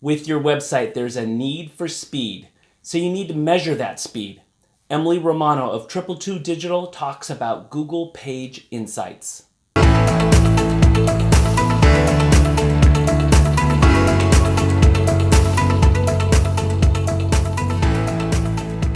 With your website, there's a need for speed, so you need to measure that speed. Emily Romano of 222 Digital talks about Google Page Insights.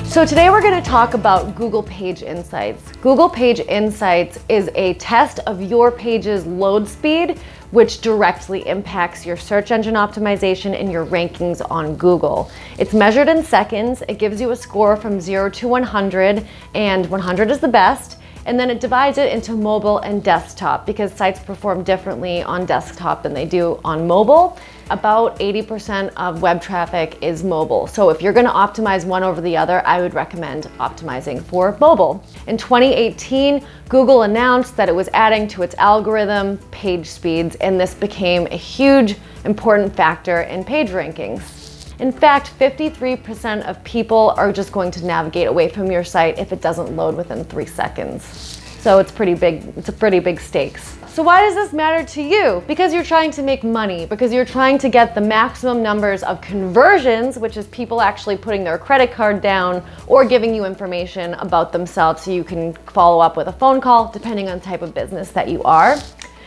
So today we're going to talk about Google Page Insights. Google Page Insights is a test of your page's load speed, which directly impacts your search engine optimization and your rankings on Google. It's measured in seconds. It gives you a score from 0 to 100, and 100 is the best. And then it divides it into mobile and desktop because sites perform differently on desktop than they do on mobile. About 80% of web traffic is mobile. So if you're gonna optimize one over the other, I would recommend optimizing for mobile. In 2018, Google announced that it was adding to its algorithm page speeds, and this became a huge, important factor in page rankings. In fact, 53% of people are just going to navigate away from your site if it doesn't load within 3 seconds. So it's pretty big, it's a pretty big stakes. So why does this matter to you? Because you're trying to make money, because you're trying to get the maximum numbers of conversions, which is people actually putting their credit card down or giving you information about themselves so you can follow up with a phone call, depending on the type of business that you are.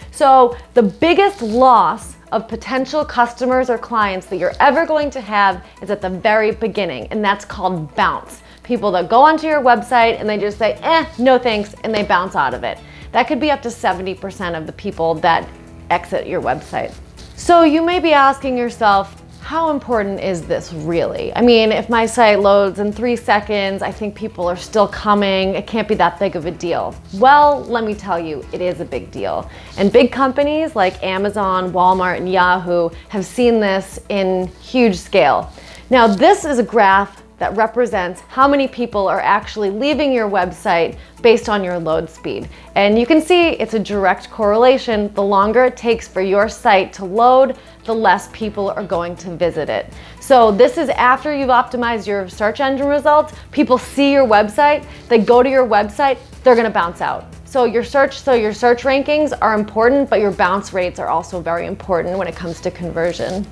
So the biggest loss of potential customers or clients that you're ever going to have is at the very beginning, and that's called bounce. People that go onto your website and they just say, no thanks, and they bounce out of it. That could be up to 70% of the people that exit your website. So you may be asking yourself, how important is this really? I mean, if my site loads in 3 seconds, I think people are still coming. It can't be that big of a deal. Well, let me tell you, it is a big deal. And big companies like Amazon, Walmart, and Yahoo have seen this in huge scale. Now, this is a graph that represents how many people are actually leaving your website based on your load speed. And you can see it's a direct correlation. The longer it takes for your site to load, the less people are going to visit it. So this is after you've optimized your search engine results. People see your website, they go to your website, they're gonna bounce out. So your search rankings are important, but your bounce rates are also very important when it comes to conversion.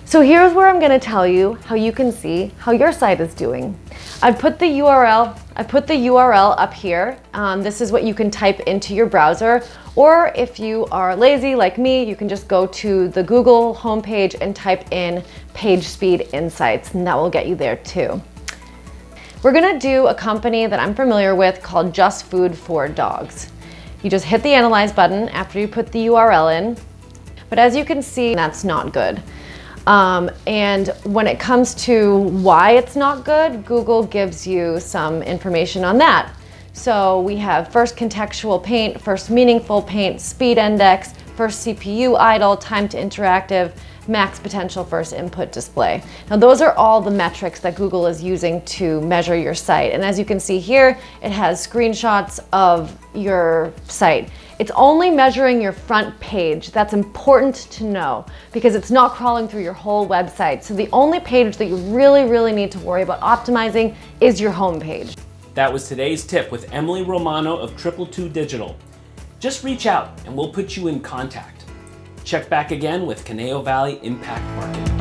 So here's where I'm gonna tell you how you can see how your site is doing. I've put the URL up here. This is what you can type into your browser, or if you are lazy like me, you can just go to the Google homepage and type in Page Speed Insights, and that will get you there too. We're gonna do a company that I'm familiar with called Just Food for Dogs. You just hit the Analyze button after you put the URL in, but as you can see, that's not good. And when it comes to why it's not good, Google gives you some information on that. So we have first contextual paint, first meaningful paint, speed index, first CPU idle, time to interactive, max potential first input display. Now those are all the metrics that Google is using to measure your site. And as you can see here, it has screenshots of your site. It's only measuring your front page. That's important to know because it's not crawling through your whole website. So the only page that you really need to worry about optimizing is your home page. That was today's tip with Emily Romano of 222 Digital. Just reach out and we'll put you in contact. Check back again with Conejo Valley Impact Marketing.